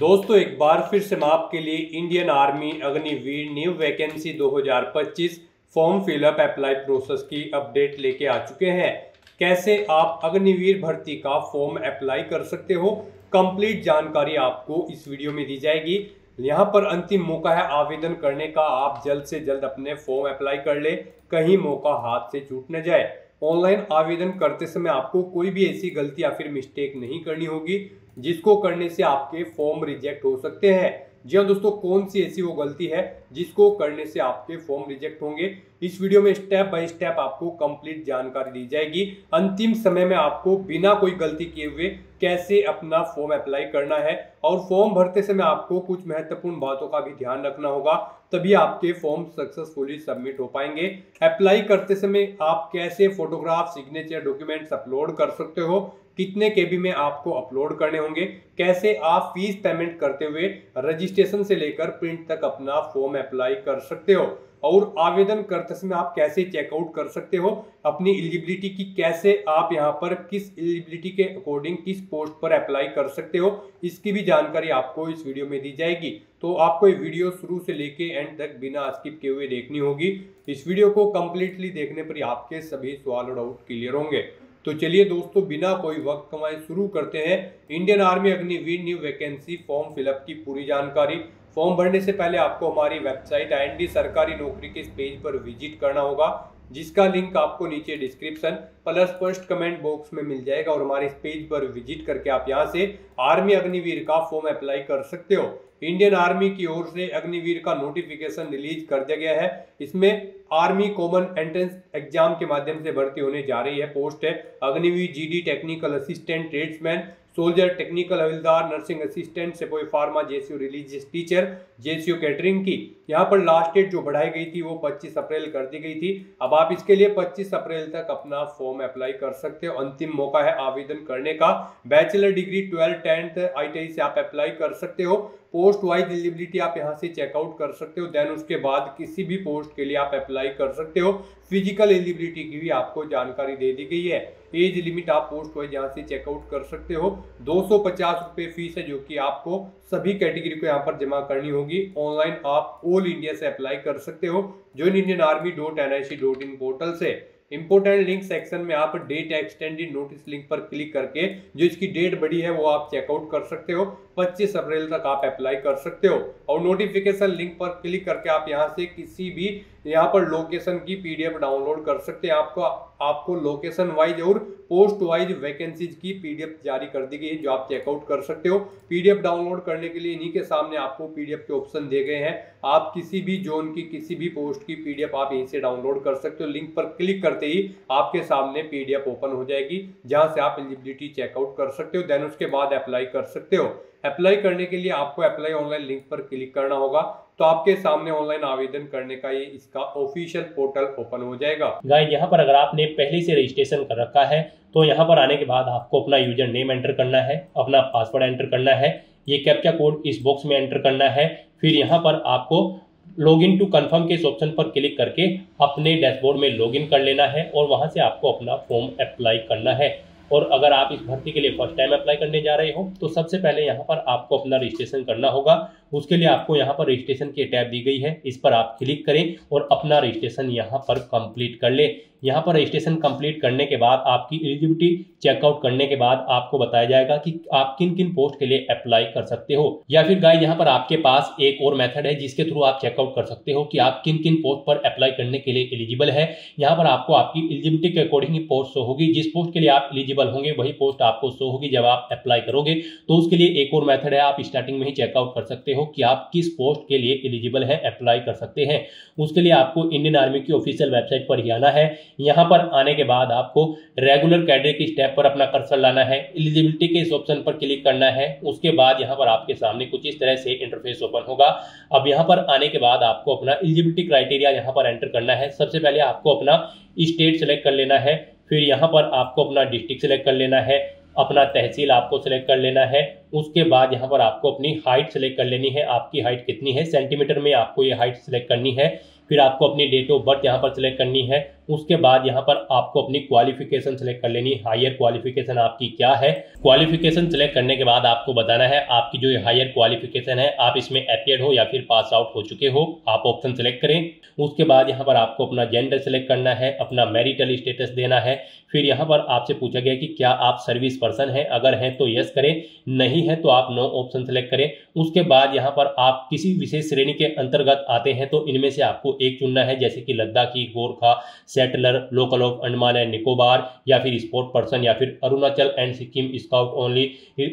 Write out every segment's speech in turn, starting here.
दोस्तों एक बार फिर से मैं आपके लिए Indian army Agniveer new vacancy 2025 form fill up apply process की अपडेट लेके आ चुके हैं। कैसे आप अग्निवीर भर्ती का फॉर्म अप्लाई कर सकते हो, कंप्लीट जानकारी आपको इस वीडियो में दी जाएगी। यहाँ पर अंतिम मौका है आवेदन करने का, आप जल्द से जल्द अपने फॉर्म अप्लाई कर ले, कहीं मौका हाथ से छूट न जाए। ऑनलाइन आवेदन करते समय आपको कोई भी ऐसी गलती या फिर मिस्टेक नहीं करनी होगी जिसको करने से आपके फॉर्म रिजेक्ट हो सकते हैं। जी हाँ दोस्तों, कौन सी ऐसी वो गलती है जिसको करने से आपके फॉर्म रिजेक्ट होंगे, इस वीडियो में स्टेप बाय स्टेप आपको कंप्लीट जानकारी दी जाएगी। अंतिम समय में आपको बिना कोई गलती किए हुए कैसे अपना फॉर्म अप्लाई करना है, और फॉर्म भरते समय आपको कुछ महत्वपूर्ण बातों का भी ध्यान रखना होगा, तभी आपके फॉर्म सक्सेसफुली सबमिट हो पाएंगे। अप्लाई करते समय आप कैसे फोटोग्राफ, सिग्नेचर, डॉक्यूमेंट्स अपलोड कर सकते हो, कितने केबी में आपको अपलोड करने होंगे, कैसे आप फीस पेमेंट करते हुए रजिस्ट्रेशन से लेकर प्रिंट तक अपना फॉर्म अप्लाई कर सकते हो, और आवेदन करते समय आप कैसे चेकआउट कर सकते हो अपनी एलिजिबिलिटी की, कैसे आप यहां पर किस एलिजिबिलिटी के अकॉर्डिंग किस पोस्ट पर अप्लाई कर सकते हो, इसकी भी जानकारी आपको इस वीडियो में दी जाएगी। तो आपको ये वीडियो शुरू से लेके एंड तक बिना स्किप किए हुए देखनी होगी। इस वीडियो को कंप्लीटली देखने पर आपके सभी सवाल और डाउट क्लियर होंगे। तो चलिए दोस्तों, बिना कोई वक्त कमाए शुरू करते हैं Indian army Agniveer new vacancy form fill up की पूरी जानकारी। फॉर्म भरने से पहले आपको हमारी वेबसाइट IND सरकारी नौकरी के इस पेज पर विजिट करना होगा, जिसका लिंक आपको नीचे description plus first comment box में मिल जाएगा, और हमारे इस पेज पर विजिट करके आप यहां से आर्मी अग्निवीर का फॉर्म अप्लाई कर सकते हो। इंडियन आर्मी की ओर से अग्निवीर का नोटिफिकेशन रिलीज कर दिया गया है। इसमें आर्मी कॉमन एंट्रेंस एग्जाम के माध्यम से भर्ती होने जा रही है। पोस्ट है Agniveer GD technical assistant, tradesman, soldier, technical Havildar, nursing assistant, सिपाही pharma, JCU religious teacher, JCU catering की। यहाँ पर लास्ट डेट जो बढ़ाई गई थी वो 25 अप्रैल कर दी गई थी। अब आप इसके लिए 25 अप्रैल तक अपना फॉर्म अप्लाई कर सकते हो। अंतिम मौका है आवेदन करने का। बैचलर डिग्री 12, 10th ITI से आप अप्लाई कर सकते हो। पोस्ट वाइज एलिजिबिलिटी आप यहाँ से चेकआउट कर सकते हो। देन उसके बाद किसी भी पोस्ट के लिए आप अप्लाई कर सकते हो। फिजिकल एलिजिबिलिटी की भी आपको जानकारी दे दी गई है। एज लिमिट आप पोस्ट वाइज यहाँ से चेकआउट कर सकते हो। 250 रुपये फीस है, जो कि आपको सभी कैटेगरी को यहाँ पर जमा करनी होगी। ऑनलाइन आप ऑल इंडिया से अप्लाई कर सकते हो joinindianarmy.nic.in पोर्टल से। इंपोर्टेंट लिंक सेक्शन में आप डेट एक्सटेंडेड नोटिस लिंक पर क्लिक करके जो इसकी डेट बढ़ी है वो आप चेकआउट कर सकते हो। 25 अप्रैल तक आप अप्लाई कर सकते हो, और नोटिफिकेशन लिंक पर क्लिक करके आप यहां से किसी भी यहाँ पर लोकेशन की PDF डाउनलोड कर सकते हैं। आपको लोकेशन वाइज और पोस्ट वाइज वैकेंसीज की PDF जारी कर दी गई है, जो आप चेकआउट कर सकते हो। PDF डाउनलोड करने के लिए इन्हीं के सामने आपको PDF के ऑप्शन दिए गए हैं। आप किसी भी जोन की किसी भी पोस्ट की PDF आप यहीं से डाउनलोड कर सकते हो। लिंक पर क्लिक करते ही आपके सामने PDF ओपन हो जाएगी, जहां से आप एलिजिबिलिटी चेकआउट कर सकते हो। देन उसके बाद अप्लाई कर सकते हो। अप्लाई करने के लिए आपको अप्लाई ऑनलाइन लिंक पर क्लिक करना होगा, तो आपके सामने ऑनलाइन आवेदन करने का ये इसका ऑफिशियल पोर्टल ओपन हो जाएगा। गाइस, यहाँ पर अगर आपने पहले से रजिस्ट्रेशन कर रखा है तो यहाँ पर आने के बाद आपको अपना यूजर नेम एंटर करना है, अपना पासवर्ड एंटर करना है, ये कैप्चा कोड इस बॉक्स में एंटर करना है। फिर यहाँ पर आपको लॉगिन टू कंफर्म के इस ऑप्शन पर क्लिक करके अपने डैशबोर्ड में लॉगिन कर लेना है, और वहाँ से आपको अपना फॉर्म अप्लाई करना है। और अगर आप इस भर्ती के लिए फर्स्ट टाइम अप्लाई करने जा रहे हो तो सबसे पहले यहाँ पर आपको अपना रजिस्ट्रेशन करना होगा। उसके लिए आपको यहाँ पर रजिस्ट्रेशन की टैब दी गई है, इस पर आप क्लिक करें और अपना रजिस्ट्रेशन यहाँ पर कंप्लीट कर ले। यहाँ पर रजिस्ट्रेशन कंप्लीट करने के बाद आपकी एलिजिबिलिटी चेकआउट करने के बाद आपको बताया जाएगा कि आप किन किन पोस्ट के लिए अप्लाई कर सकते हो। या फिर गाइस, यहाँ पर आपके पास एक और मेथड है जिसके थ्रू आप चेकआउट कर सकते हो कि आप किन किन पोस्ट पर अप्लाई करने के लिए एलिजिबल है। यहाँ पर आपको आपकी एलिजिबिलिटी के अकॉर्डिंग ही पोस्ट शो होगी। जिस पोस्ट के लिए आप एलिजिबल होंगे वही पोस्ट आपको शो होगी जब आप अप्लाई करोगे। तो उसके लिए एक और मेथड है, आप स्टार्टिंग में ही चेकआउट कर सकते हो कि आप किस पोस्ट के लिए एलिजिबल है, अप्लाई कर सकते हैं। उसके लिए आपको इंडियन आर्मी की ऑफिशियल वेबसाइट पर ही आना है। यहाँ पर आने के बाद आपको रेगुलर कैडर की स्टेप पर अपना कर्सर लाना है, एलिजिबिलिटी के इस ऑप्शन पर क्लिक करना है। उसके बाद यहाँ पर आपके सामने कुछ इस तरह से इंटरफेस ओपन होगा। अब यहाँ पर आने के बाद आपको अपना एलिजिबिलिटी क्राइटेरिया यहाँ पर एंटर करना है। सबसे पहले आपको अपना स्टेट सेलेक्ट कर लेना है, फिर यहाँ पर आपको अपना डिस्ट्रिक्ट सेलेक्ट कर लेना है, अपना तहसील आपको सेलेक्ट कर लेना है। उसके बाद यहाँ पर आपको अपनी हाइट सेलेक्ट कर लेनी है, आपकी हाइट कितनी है, सेंटीमीटर में आपको ये हाइट सेलेक्ट करनी है। फिर आपको अपनी डेट ऑफ बर्थ यहाँ पर सिलेक्ट करनी है, उसके बाद यहाँ पर आपको अपनी क्वालिफिकेशन सेलेक्ट कर लेनी है। हायर क्वालिफिकेशन आपकी क्या है। क्वालिफिकेशन सेलेक्ट करने के बाद आपको बताना है आपकी जो हायर क्वालिफिकेशन है, आप इसमें अपीयर्ड हो या फिर पास आउट हो चुके हो, आप ऑप्शन सेलेक्ट करें। उसके बाद यहाँ पर आपको अपना जेंडर सेलेक्ट करना है, अपना मैरिटल स्टेटस देना है। फिर यहाँ पर आपसे पूछा गया कि क्या आप सर्विस पर्सन हैं, अगर हैं तो यस करें, नहीं है तो आप नो ऑप्शन सेलेक्ट करें। उसके बाद यहाँ पर आप किसी विशेष श्रेणी के अंतर्गत आते हैं तो इनमें से आपको एक चुनना है, जैसे कि Ladakhi, Gorkha, settler, local of Andaman and Nicobar, या फिर स्पोर्ट पर्सन, या फिर Arunachal and Sikkim scout only.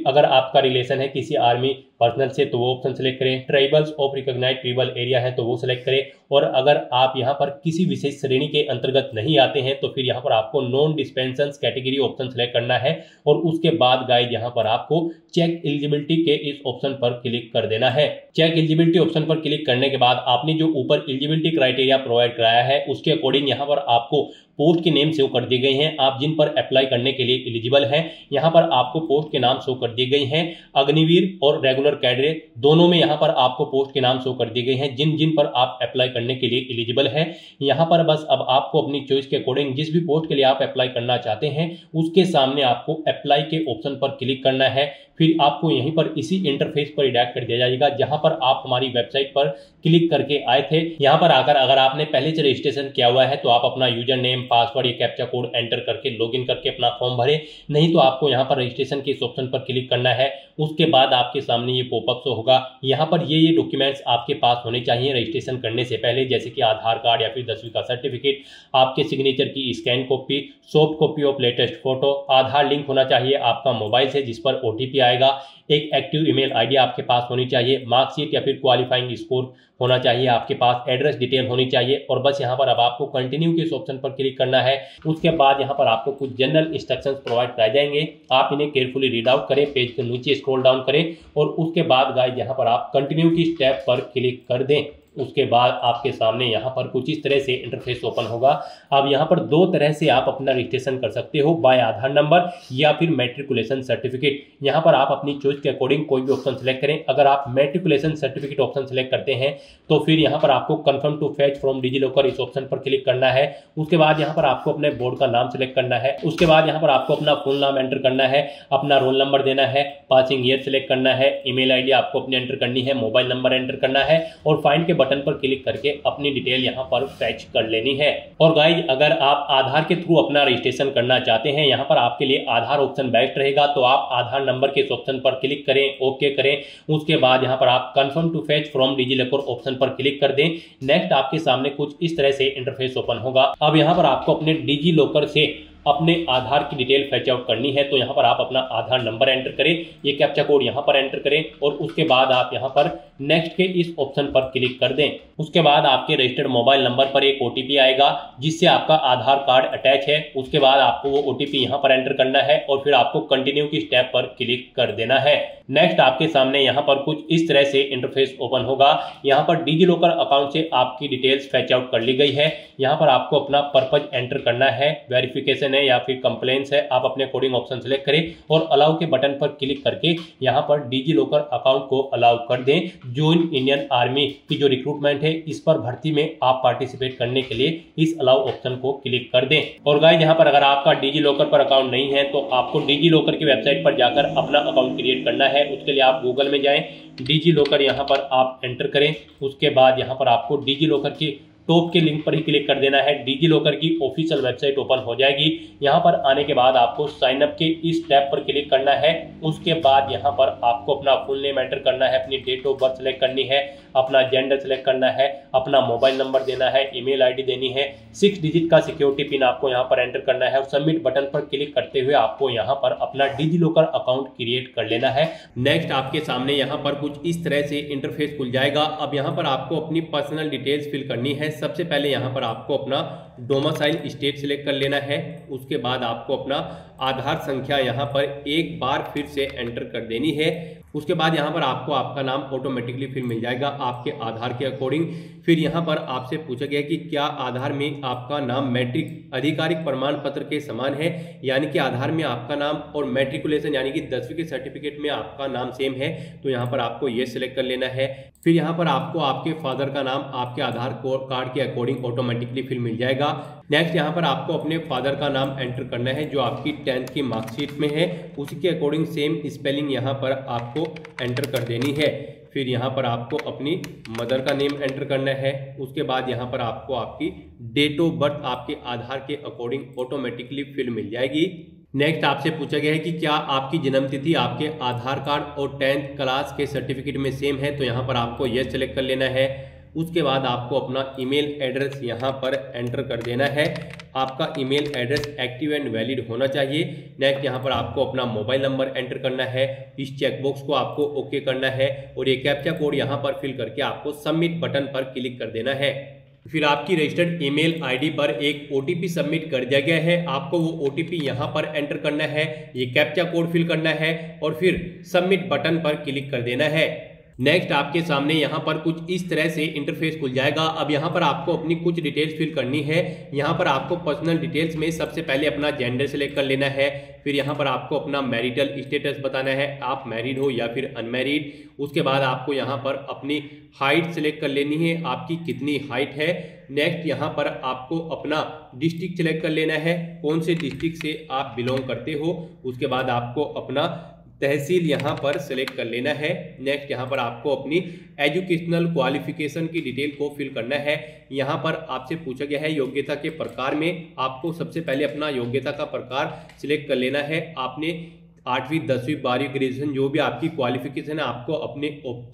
अगर आपका रिलेशन है किसी आर्मी पर्सनल से तो वो ऑप्शन सेलेक्ट करें। Tribals of recognised tribal area है तो वो सेलेक्ट करें। और अगर आप यहाँ पर किसी विशेष श्रेणी के अंतर्गत नहीं आते हैं तो फिर यहाँ पर आपको नॉन डिस्पेंसेंस कैटेगरी ऑप्शन सेलेक्ट करना है। और उसके बाद गाइड यहाँ पर आपको चेक एलिजिबिलिटी के इस ऑप्शन पर क्लिक कर देना है। चेक एलिजिबिलिटी ऑप्शन पर क्लिक करने के बाद आपने जो ऊपर एलिजिबिलिटी क्राइटेरिया प्रोवाइड कराया है उसके अकॉर्डिंग यहाँ पर आपको पोस्ट के नेम शो कर दिए गए हैं, आप जिन पर अप्लाई करने के लिए एलिजिबल हैं। यहाँ पर आपको पोस्ट के नाम शो कर दिए गए हैं, अग्निवीर और रेगुलर कैडरे दोनों में यहाँ पर आपको पोस्ट के नाम शो कर दिए गए हैं जिन जिन पर आप अप्लाई करने के लिए एलिजिबल हैं। यहाँ पर बस अब आपको अपनी चॉइस के अकॉर्डिंग जिस भी पोस्ट के लिए आप अप्लाई करना चाहते हैं उसके सामने आपको अप्लाई के ऑप्शन पर क्लिक करना है। फिर आपको यहीं पर इसी इंटरफेस पर रिडायरेक्ट कर दिया जाएगा जहां पर आप हमारी वेबसाइट पर क्लिक करके आए थे। यहां पर आकर अगर आपने पहले से रजिस्ट्रेशन किया हुआ है तो आप अपना यूजर नेम, पासवर्ड या कैप्चा कोड एंटर करके लॉगिन करके अपना फॉर्म भरें, नहीं तो आपको यहां पर रजिस्ट्रेशन के इस ऑप्शन पर क्लिक करना है। उसके बाद आपके सामने ये पॉपअप शो होगा। यहाँ पर ये डॉक्यूमेंट्स आपके पास होने चाहिए रजिस्ट्रेशन करने से पहले, जैसे कि आधार कार्ड या फिर 10वीं का सर्टिफिकेट, आपके सिग्नेचर की scan copy, soft copy of latest photo, Aadhaar link होना चाहिए आपका मोबाइल से जिस पर OTP आएगा, एक एक्टिव ईमेल आईडी आपके पास होनी चाहिए, मार्कशीट या फिर क्वालिफाइंग स्कोर होना चाहिए आपके पास, एड्रेस डिटेल होनी चाहिए। और बस यहाँ पर अब आपको कंटिन्यू के इस ऑप्शन पर क्लिक करना है। उसके बाद यहाँ पर आपको कुछ जनरल इंस्ट्रक्शंस प्रोवाइड कराए जाएंगे, आप इन्हें केयरफुली रीड आउट करें, पेज के नीचे स्क्रॉल डाउन करें और उसके बाद गाइस यहाँ पर आप कंटिन्यू की स्टेप पर क्लिक कर दें। उसके बाद आपके सामने यहाँ पर कुछ इस तरह से इंटरफेस ओपन होगा। अब यहाँ पर दो तरह से आप अपना रजिस्ट्रेशन कर सकते हो, बाय आधार नंबर या फिर मैट्रिकुलेशन सर्टिफिकेट। यहाँ पर आप अपनी चॉइस के अकॉर्डिंग कोई भी ऑप्शन सेलेक्ट करें। अगर आप मैट्रिकुलेशन सर्टिफिकेट ऑप्शन सेलेक्ट करते हैं तो फिर यहाँ पर आपको confirm to fetch from DigiLocker इस ऑप्शन पर क्लिक करना है। उसके बाद यहाँ पर आपको अपने बोर्ड का नाम सेलेक्ट करना है। उसके बाद यहाँ पर आपको अपना फुल नाम एंटर करना है, अपना रोल नंबर देना है, पासिंग ईयर सेलेक्ट करना है, ईमेल आईडी आपको अपनी एंटर करनी है, मोबाइल नंबर एंटर करना है और फाइंड के बटन पर क्लिक करके अपनी डिटेल यहाँ पर फैच कर लेनी है। और गाइस अगर आप आधार के थ्रू अपना रजिस्ट्रेशन करना चाहते हैं, यहाँ पर आपके लिए आधार ऑप्शन बेस्ट रहेगा, तो आप आधार नंबर के ऑप्शन पर क्लिक करें, ओके करें। उसके बाद यहाँ पर आप confirm to fetch from DigiLocker option पर क्लिक कर दें। नेक्स्ट आपके सामने कुछ इस तरह से इंटरफेस ओपन होगा। अब यहाँ पर आपको अपने डिजिलॉकर से अपने आधार की डिटेल फैच आउट करनी है, तो यहाँ पर आप अपना आधार नंबर एंटर करें, ये कैप्चा कोड यहाँ पर एंटर करें और उसके बाद आप यहाँ पर नेक्स्ट के इस ऑप्शन पर क्लिक कर दें। उसके बाद आपके रजिस्टर्ड मोबाइल नंबर पर एक OTP आएगा जिससे आपका आधार कार्ड अटैच है। उसके बाद आपको वो OTP यहाँ पर एंटर करना है और फिर आपको कंटिन्यू की स्टेप पर क्लिक कर देना है। नेक्स्ट आपके सामने यहाँ पर कुछ इस तरह से इंटरफेस ओपन होगा। यहाँ पर डिजिलॉकर अकाउंट से आपकी डिटेल्स फैच आउट कर ली गई है। यहाँ पर आपको अपना पर्पज एंटर करना है, वेरिफिकेशन है या फिर कंप्लेंट्स है, आप अपने कोडिंग ऑप्शन सेलेक्ट करें और अलाउ के बटन पर क्लिक करके यहाँ पर डिजिलॉकर अकाउंट को अलाउ कर दें। जॉइन इंडियन आर्मी की जो रिक्रूटमेंट है इस पर भर्ती में आप पार्टिसिपेट करने के लिए इस अलाउ ऑप्शन को क्लिक कर दें। और गाइस यहाँ पर अगर आपका डिजिलॉकर पर अकाउंट नहीं है तो आपको डिजिलॉकर की वेबसाइट पर जाकर अपना अकाउंट क्रिएट करना है। उसके लिए आप गूगल में जाएं, डिजिलॉकर यहाँ पर आप एंटर करें। उसके बाद यहाँ पर आपको डिजिलॉकर की टॉप के लिंक पर ही क्लिक कर देना है। डिजिलॉकर की ऑफिशियल वेबसाइट ओपन हो जाएगी। यहाँ पर आने के बाद आपको साइन अप के इस टैब पर क्लिक करना है। उसके बाद यहाँ पर आपको अपना फुल नेम एंटर करना है, अपनी डेट ऑफ बर्थ सेलेक्ट करनी है, अपना जेंडर सेलेक्ट करना है, अपना मोबाइल नंबर देना है, ईमेल आईडी देनी है, 6 डिजिट का सिक्योरिटी पिन आपको यहाँ पर एंटर करना है और सबमिट बटन पर क्लिक करते हुए आपको यहाँ पर अपना डिजिलॉकर अकाउंट क्रिएट कर लेना है। नेक्स्ट आपके सामने यहाँ पर कुछ इस तरह से इंटरफेस खुल जाएगा। अब यहाँ पर आपको अपनी पर्सनल डिटेल्स फिल करनी है। सबसे पहले यहाँ पर आपको अपना डोमिसाइल स्टेट सिलेक्ट कर लेना है। उसके बाद आपको अपना आधार संख्या यहाँ पर एक बार फिर से एंटर कर देनी है। उसके बाद यहाँ पर आपको आपका नाम ऑटोमेटिकली फिर मिल जाएगा आपके आधार के अकॉर्डिंग। फिर यहाँ पर आपसे पूछा गया कि क्या आधार में आपका नाम मैट्रिक आधिकारिक प्रमाण पत्र के समान है, यानी कि आधार में आपका नाम और मैट्रिकुलेशन यानी कि 10वीं के सर्टिफिकेट में आपका नाम सेम है, तो यहाँ पर आपको ये सिलेक्ट कर लेना है। फिर यहाँ पर आपको आपके फादर का नाम आपके आधार कार्ड के अकॉर्डिंग ऑटोमेटिकली फिर मिल जाएगा। नेक्स्ट यहाँ पर आपको अपने फादर का नाम एंटर करना है जो आपकी 10th की मार्कशीट में है, उसी के अकॉर्डिंग सेम स्पेलिंग यहाँ पर आपको एंटर कर देनी है। फिर यहाँ पर आपको अपनी मदर का नेम एंटर करना है। उसके बाद यहाँ पर आपको आपकी डेट ऑफ बर्थ आपके आधार के अकॉर्डिंग ऑटोमेटिकली फिल मिल जाएगी। नेक्स्ट आपसे पूछा गया है कि क्या आपकी जन्मतिथि आपके आधार कार्ड और 10th क्लास के सर्टिफिकेट में सेम है, तो यहाँ पर आपको यस सेलेक्ट कर लेना है। उसके बाद आपको अपना ईमेल एड्रेस यहाँ पर एंटर कर देना है। आपका email address active and valid होना चाहिए। नेक्स्ट यहाँ पर आपको अपना मोबाइल नंबर एंटर करना है। इस चेकबॉक्स को आपको ओके करना है और ये कैप्चा कोड यहाँ पर फिल करके आपको सबमिट बटन पर क्लिक कर देना है। फिर आपकी रजिस्टर्ड ईमेल आईडी पर एक ओटीपी सबमिट कर दिया गया है। आपको वो ओटीपी यहाँ पर एंटर करना है, ये कैप्चा कोड फिल करना है और फिर सबमिट बटन पर क्लिक कर देना है। नेक्स्ट आपके सामने यहाँ पर कुछ इस तरह से इंटरफेस खुल जाएगा। अब यहाँ पर आपको अपनी कुछ डिटेल्स फिल करनी है। यहाँ पर आपको पर्सनल डिटेल्स में सबसे पहले अपना जेंडर सेलेक्ट कर लेना है। फिर यहाँ पर आपको अपना मैरिटल स्टेटस बताना है, आप मैरिड हो या फिर अनमैरिड। उसके बाद आपको यहाँ पर अपनी हाइट सेलेक्ट कर लेनी है, आपकी कितनी हाइट है। नेक्स्ट यहाँ पर आपको अपना डिस्ट्रिक्ट सेलेक्ट कर लेना है, कौन से डिस्ट्रिक्ट से आप बिलोंग करते हो। उसके बाद आपको अपना तहसील यहाँ पर सेलेक्ट कर लेना है। नेक्स्ट यहाँ पर आपको अपनी एजुकेशनल क्वालिफिकेशन की डिटेल को फिल करना है। यहाँ पर आपसे पूछा गया है योग्यता के प्रकार में, आपको सबसे पहले अपना योग्यता का प्रकार सिलेक्ट कर लेना है। आपने 8वीं 10वीं 12वीं ग्रेजुएशन जो भी आपकी क्वालिफिकेशन है आपको अपने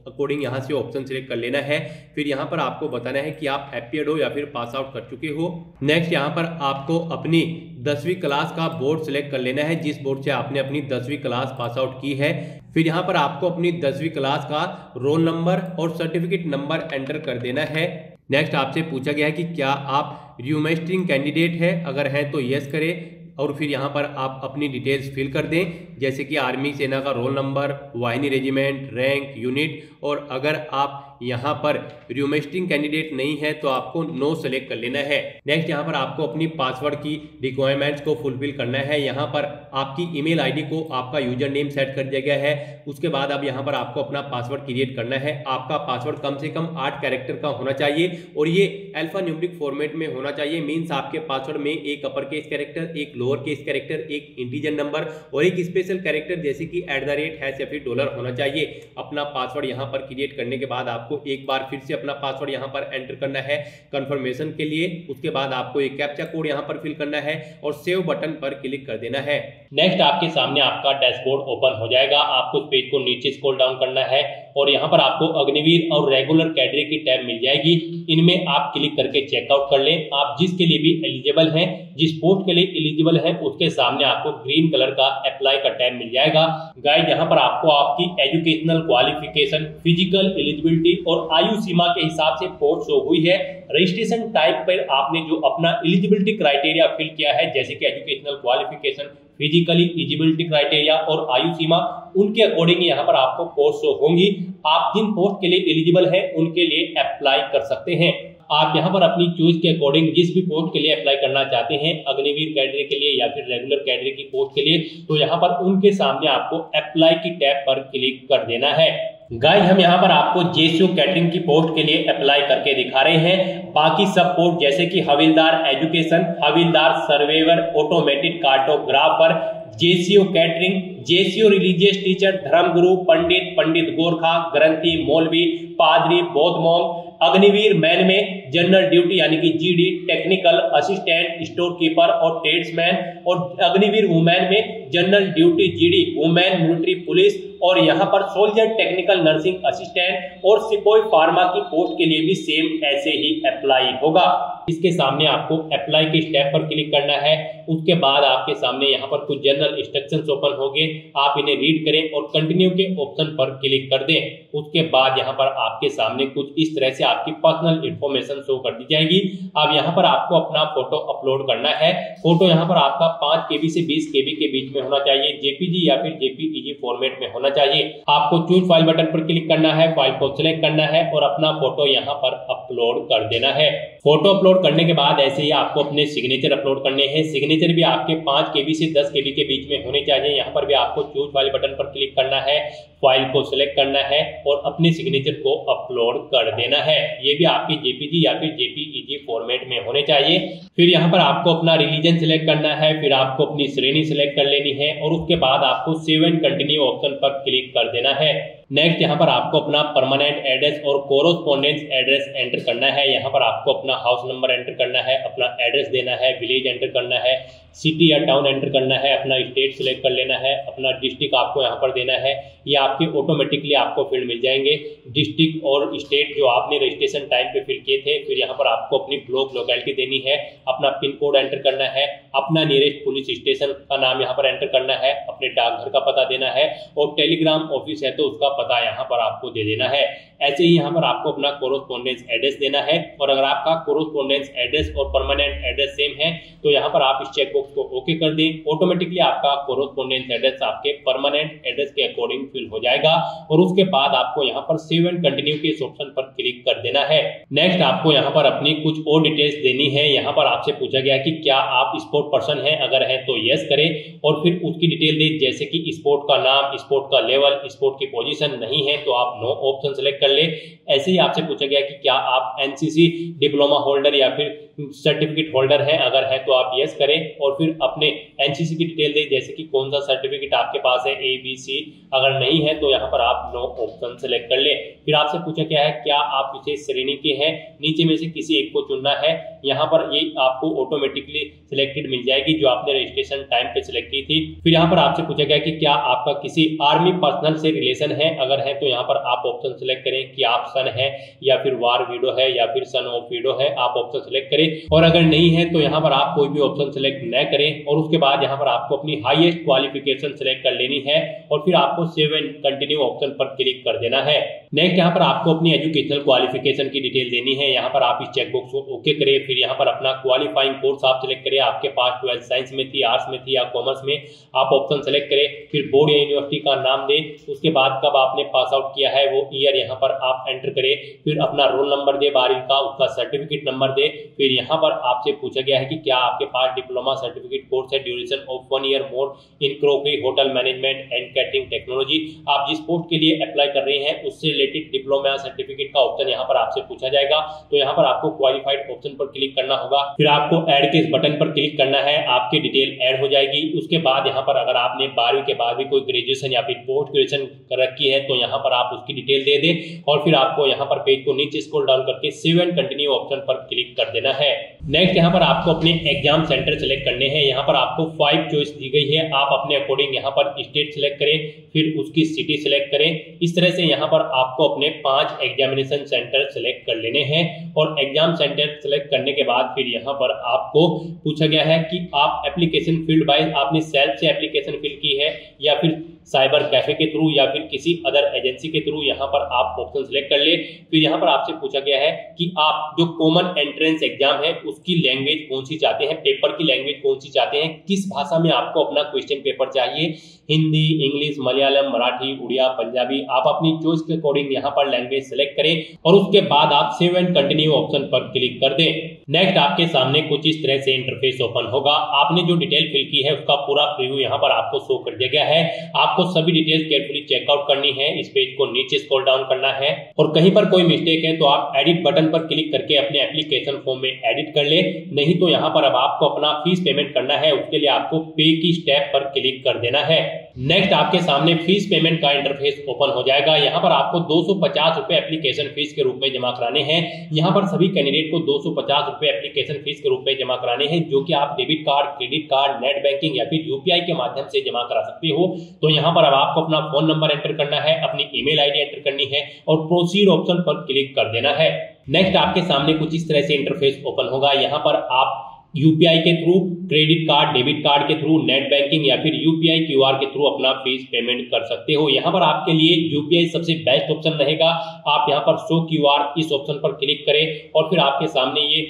अकॉर्डिंग यहाँ से ऑप्शन सिलेक्ट कर लेना है। फिर यहाँ पर आपको बताना है कि आप अपीयर्ड हो या फिर पास आउट कर चुके हो। नेक्स्ट यहाँ पर आपको अपनी 10वीं क्लास का बोर्ड सिलेक्ट कर लेना है, जिस बोर्ड से आपने अपनी 10वीं क्लास पास आउट की है। फिर यहाँ पर आपको अपनी 10वीं क्लास का रोल नंबर और सर्टिफिकेट नंबर एंटर कर देना है। नेक्स्ट आपसे पूछा गया है कि क्या आप र्यूमेस्ट्रिंग कैंडिडेट है, अगर है तो यस करें और फिर यहाँ पर आप अपनी डिटेल्स फिल कर दें, जैसे कि आर्मी सेना का रोल नंबर, वाहिनी रेजिमेंट, रैंक, यूनिट। और अगर आप यहाँ पर र्यूमेस्ट्रिंग कैंडिडेट नहीं है तो आपको नो सेलेक्ट कर लेना है। नेक्स्ट यहाँ पर आपको अपनी पासवर्ड की रिक्वायरमेंट्स को फुलफिल करना है। यहाँ पर आपकी ईमेल आईडी को आपका यूजर नेम सेट कर दिया गया है। उसके बाद अब यहाँ पर आपको अपना पासवर्ड क्रिएट करना है। आपका पासवर्ड कम से कम 8 कैरेक्टर का होना चाहिए और ये अल्फा न्यूमेरिक फॉर्मेट में होना चाहिए। मीन्स आपके पासवर्ड में एक अपर केस कैरेक्टर, एक लोअर केस कैरेक्टर, एक इंटीजर नंबर और एक स्पेशल कैरेक्टर जैसे कि @ या फिर डॉलर होना चाहिए। अपना पासवर्ड यहाँ पर क्रिएट करने के बाद आपको एक बार फिर से अपना पासवर्ड यहाँ पर एंटर करना है कंफर्मेशन के लिए। उसके बाद आपको एक कैप्चा कोड यहाँ पर फिल करना है और सेव बटन पर क्लिक कर देना है। नेक्स्ट आपके सामने आपका डैशबोर्ड ओपन हो जाएगा। आपको इस पेज को नीचे स्क्रॉल डाउन करना है और यहाँ पर आपको अग्निवीर और रेगुलर कैडरे की टैब मिल जाएगी। इनमें आप क्लिक करके चेकआउट कर लें। आप जिसके लिए भी एलिजिबल हैं, जिस पोस्ट के लिए एलिजिबल हैं, उसके सामने आपको ग्रीन कलर का अप्लाई का टैब मिल जाएगा। गाइस यहाँ पर आपको आपकी एजुकेशनल क्वालिफिकेशन, फिजिकल एलिजिबिलिटी और आयु सीमा के हिसाब से पोस्ट शो हुई है। रजिस्ट्रेशन टाइप पर आपने जो अपना एलिजिबिलिटी क्राइटेरिया फिल किया है, जैसे कि educational qualification, physically eligibility criteria और आयु सीमा, उनके अकॉर्डिंग यहाँ पर आपको पोस्ट शो होंगी। आप जिन पोस्ट के लिए एलिजिबल हैं उनके लिए अप्लाई कर सकते हैं। आप यहाँ पर अपनी चॉइस के अकॉर्डिंग जिस भी पोस्ट के लिए अप्लाई करना चाहते हैं, अग्निवीर कैडरे के लिए या फिर रेगुलर कैडरे की पोस्ट के लिए, तो यहाँ पर उनके सामने आपको अप्लाई की टैब पर क्लिक कर देना है। गाइस हम यहाँ पर आपको जेसीओ कैटरिंग की पोस्ट के लिए अप्लाई करके दिखा रहे हैं। बाकी सब पोस्ट जैसे कि Havildar education, Havildar surveyor, automated cartographer, JCO catering, JCO religious teacher, धर्मगुरु, पंडित, पंडित गोरखा, ग्रंथी, मौलवी, पादरी, बौद्ध मॉन्क, अग्निवीर मैन में जनरल ड्यूटी यानी कि GD, technical assistant, store keeper और ट्रेड्समैन, और अग्निवीर वुमेन में general duty GD, women military police, और यहाँ पर सोल्जर टेक्निकल नर्सिंग असिस्टेंट और सिपाही फार्मा की पोस्ट के लिए भी सेम ऐसे ही अप्लाई होगा। इसके सामने आपको अप्लाई के स्टेप पर क्लिक करना है। उसके बाद आपके सामने यहाँ पर कुछ जनरल इंस्ट्रक्शंस ओपन होंगे, आप इन्हें रीड करें और कंटिन्यू के ऑप्शन पर क्लिक कर दें। उसके बाद यहाँ पर आपके सामने कुछ इस तरह से आपकी पर्सनल इंफॉर्मेशन शो कर दी जाएगी। अब यहाँ पर आपको अपना फोटो अपलोड करना है। फोटो यहाँ पर आपका 5 KB से 20 KB के बीच में होना चाहिए, जेपीजी या फिर जेपीईजी फॉर्मेट में होना चाहिए। आपको चूज फाइल बटन पर क्लिक करना है, फाइल को सिलेक्ट करना है और अपना फोटो यहाँ पर अपलोड कर देना है। फोटो अपलोड करने के बाद ऐसे ही आपको अपने सिग्नेचर अपलोड करने हैं। सिग्नेचर भी आपके 5 KB से 10 KB के बीच में होने चाहिए। यहाँ पर भी आपको चूज वाले बटन पर क्लिक करना है, फाइल को सिलेक्ट करना है और अपने सिग्नेचर को अपलोड कर देना है। ये भी आपकी JPG या फिर JPEG फॉर्मेट में होने चाहिए। फिर यहाँ पर आपको अपना रिलीजन सिलेक्ट करना है, फिर आपको अपनी श्रेणी सिलेक्ट कर लेनी है और उसके बाद आपको सेव एंड कंटिन्यू ऑप्शन पर क्लिक कर देना है। नेक्स्ट यहाँ पर आपको अपना परमानेंट एड्रेस और कोरोस्पोंडेंस एड्रेस एंटर करना है। यहाँ पर आपको अपना हाउस नंबर एंटर करना है, अपना एड्रेस देना है, विलेज एंटर करना है, सिटी या टाउन एंटर करना है, अपना स्टेट सिलेक्ट कर लेना है, अपना डिस्ट्रिक्ट आपको यहाँ पर देना है। ये आपके ऑटोमेटिकली आपको फील्ड मिल जाएंगे, डिस्ट्रिक्ट और स्टेट जो आपने रजिस्ट्रेशन टाइम पे फिल किए थे। फिर यहाँ पर आपको अपनी ब्लॉक लोकेलिटी देनी है, अपना पिन कोड एंटर करना है, अपना नियरेस्ट पुलिस स्टेशन का नाम यहाँ पर एंटर करना है, अपने डाकघर का पता देना है और टेलीग्राम ऑफिस है तो उसका पता यहाँ पर आपको दे देना है। ऐसे ही यहाँ पर आपको अपना कोरोस्पोंडेंस एड्रेस देना है और अगर आपका कोरोस्पोंडेंस एड्रेस और परमानेंट एड्रेस सेम है तो यहाँ पर आप इस चेकबॉक्स को ओके कर दें। ऑटोमेटिकली आपका कोरोस्पोंडेंस एड्रेस आपके परमानेंट एड्रेस के अकॉर्डिंग फिल हो जाएगा और उसके बाद आपको यहाँ पर सेव एंड कंटिन्यू के इस ऑप्शन पर क्लिक कर देना है। नेक्स्ट आपको यहाँ पर अपनी कुछ और डिटेल्स देनी है। यहाँ पर आपसे पूछा गया कि क्या आप स्पोर्ट पर्सन हैं, अगर है तो यस करें और फिर उसकी डिटेल दे, जैसे कि स्पोर्ट का नाम, स्पोर्ट का लेवल, स्पोर्ट की पोजीशन। नहीं है तो आप नो ऑप्शन सेलेक्ट कर ले। ऐसे ही आपसे पूछा गया कि क्या आप NCC डिप्लोमा होल्डर या फिर सर्टिफिकेट होल्डर हैं, अगर है तो आप यस करें और फिर अपने NCC की डिटेल दें, जैसे कि कौन सा सर्टिफिकेट आपके पास है, ABC। अगर नहीं है तो यहाँ पर आप नो ऑप्शन सेलेक्ट कर ले। फिर आपसे पूछा गया है क्या आप विशेष श्रेणी के हैं, नीचे में से किसी एक को चुनना है। यहाँ पर ये आपको ऑटोमेटिकली सिलेक्टेड मिल जाएगी जो आपने रजिस्ट्रेशन टाइम पे सिलेक्ट की थी। फिर यहाँ पर आपसे पूछा गया कि क्या आपका किसी आर्मी पर्सनल से रिलेशन है, अगर है तो यहाँ पर आप ऑप्शन सेलेक्ट करें कि आप सन है या फिर वार विडो है या फिर सन ऑफ विडो है, आप ऑप्शन सेलेक्ट करें। और अगर नहीं है तो यहाँ पर आप कोई भी ऑप्शन सेलेक्ट न करें और उसके बाद यहाँ पर आपको अपनी हाईएस्ट क्वालिफिकेशन सेलेक्ट कर लेनी है और फिर आपको सेव एंड कंटिन्यू ऑप्शन पर क्लिक कर देना है। नेक्स्ट यहाँ पर आपको अपनी एजुकेशनल क्वालिफिकेशन की डिटेल देनी है। यहाँ पर आप इस चेकबॉक्स को ओके करें। फिर यहाँ पर अपना क्वालिफाइंग कोर्स आप सिलेक्ट करें, आपके पास 12th साइंस में थी, आर्ट्स में थी या कॉमर्स में, आप ऑप्शन सेलेक्ट करें। फिर बोर्ड या यूनिवर्सिटी का नाम दें, उसके बाद कब आपने पास आउट किया है वो ईयर यहाँ पर आप एंटर करें। फिर अपना रोल नंबर दे 12वीं का, उसका सर्टिफिकेट नंबर दे। फिर यहाँ पर आपसे पूछा गया है कि क्या आपके पास डिप्लोमा सर्टिफिकेट कोर्स है, duration of 1 year more in crockery hotel management and catering technology. आप जिस पोस्ट के लिए अप्लाई कर रहे हैं उससे रिलेटेड डिप्लोमा सर्टिफिकेट का ऑप्शन यहाँ पर आपसे पूछा जाएगा, तो यहाँ पर आपको क्वालिफाइड ऑप्शन पर क्लिक करना होगा। फिर आपको ऐड के इस बटन पर क्लिक करना है, आपकी डिटेल ऐड हो जाएगी। उसके बाद यहाँ पर अगर आपने 12वीं के बाद भी कोई ग्रेजुएशन या फिर पोस्ट ग्रेजुएशन कर रखी है तो यहाँ पर आप उसकी डिटेल दे दें और फिर आपको यहाँ पर पेज को नीचे स्क्रॉल डाउन करके सेव एंड कंटिन्यू ऑप्शन पर क्लिक कर देना है। नेक्स्ट यहाँ पर आपको अपने एग्जाम सेंटर सेलेक्ट करने हैं। यहाँ पर आपको 5 चॉइस दी गई है, आप अपने अकॉर्डिंग यहाँ पर स्टेट सिलेक्ट करें, फिर उसकी सिटी सिलेक्ट करें। इस तरह से यहाँ पर आपको अपने 5 एग्जामिनेशन सेंटर सेलेक्ट कर लेने हैं और एग्जाम सेंटर सेलेक्ट करने के बाद फिर यहाँ पर आपको पूछा गया है कि आप एप्लीकेशन फील्ड वाइज आपने सेल्फ से एप्लीकेशन फिल की है या फिर साइबर कैफे के थ्रू या फिर किसी अदर एजेंसी के थ्रू, यहाँ पर आप ऑप्शन सेलेक्ट कर ले। फिर यहाँ पर आपसे पूछा गया है कि आप जो कॉमन एंट्रेंस एग्जाम है उसकी लैंग्वेज कौन सी चाहते हैं, पेपर की लैंग्वेज कौन सी चाहते हैं, किस भाषा में आपको अपना क्वेश्चन पेपर चाहिए, हिंदी, इंग्लिश, मलयालम, मराठी, उड़िया, पंजाबी। आप अपनी चॉइस के अकॉर्डिंग यहाँ पर लैंग्वेज सेलेक्ट करें और उसके बाद आप सेव एंड कंटिन्यू ऑप्शन पर क्लिक कर दें। नेक्स्ट आपके सामने कुछ इस तरह से इंटरफेस ओपन होगा। आपने जो डिटेल फिल की है उसका पूरा प्रीव्यू यहाँ पर आपको शो कर दिया गया है। आपको सभी डिटेल्स केयरफुली चेकआउट करनी है, इस पेज को नीचे स्क्रॉल डाउन करना है और कहीं पर कोई मिस्टेक है तो आप एडिट बटन पर क्लिक करके अपने एप्लीकेशन फॉर्म में एडिट कर ले। नहीं तो यहाँ पर अब आपको अपना फीस पेमेंट करना है, उसके लिए आपको पे की स्टेप पर क्लिक कर देना है। नेक्स्ट आपके सामने फीस पेमेंट का इंटरफेस ओपन हो जाएगा। यहाँ पर आपको 250 रुपए एप्लीकेशन फीस के रूप में जमा कराने हैं। यहाँ पर सभी कैंडिडेट को 250 रुपए एप्लीकेशन फीस के रूप में जमा कराने हैं, जो कि आप debit card, credit card, net banking या फिर यूपीआई के माध्यम से जमा करा सकते हो। तो यहाँ पर अब आपको अपना फोन नंबर एंटर करना है, अपनी ईमेल आईडी एंटर करनी है और प्रोसीड ऑप्शन पर क्लिक कर देना है। नेक्स्ट आपके सामने कुछ इस तरह से इंटरफेस ओपन होगा। यहाँ पर आप यूपीआई के through, credit card, debit card के थ्रू, नेट बैंकिंग या फिर यूपीआई क्यूआर के थ्रू अपना फीस पेमेंट कर सकते हो। यहाँ पर आपके लिए यूपीआई सबसे बेस्ट ऑप्शन रहेगा। आप यहाँ पर शो क्यूआर इस ऑप्शन पर क्लिक करें और फिर आपके सामने ये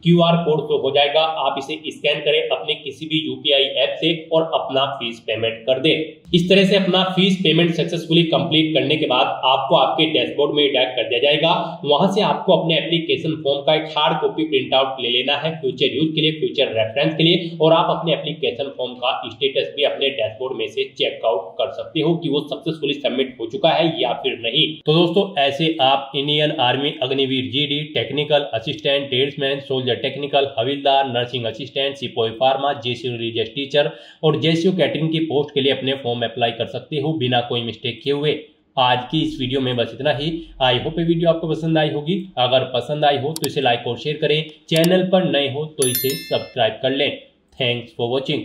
क्यूआर कोड शो हो जाएगा। आप इसे स्कैन करें अपने किसी भी यूपीआई ऐप से और अपना फीस पेमेंट कर दें। इस तरह से अपना फीस पेमेंट सक्सेसफुली कंप्लीट करने के बाद आपको आपके डैशबोर्ड में डायरेक्ट कर दिया जाएगा। वहां से आपको अपने एप्लीकेशन फॉर्म का एक हार्ड कॉपी प्रिंट आउट ले लेना है फ्यूचर यूज के लिए, फ्यूचर रेफरेंस के लिए, और आप अपने एप्लीकेशन फॉर्म का स्टेटस भी अपने डैशबोर्ड में से चेकआउट कर सकते हो कि वो सक्सेसफुली सबमिट हो चुका है या फिर नहीं। तो दोस्तों ऐसे आप Indian army Agniveer GD, technical assistant, tradesman, soldier technical, Havildar, nursing assistant, सिपाही फार्मा, जेसीओ रिलीजियस टीचर और जेसीओ कैटरिंग की पोस्ट के लिए अपने फॉर्म अप्लाई कर सकते हो बिना कोई मिस्टेक किए हुए। आज की इस वीडियो में बस इतना ही। आई होप ये वीडियो आपको पसंद आई होगी। अगर पसंद आई हो तो इसे लाइक और शेयर करें। चैनल पर नए हो तो इसे सब्सक्राइब कर लें। Thanks for watching.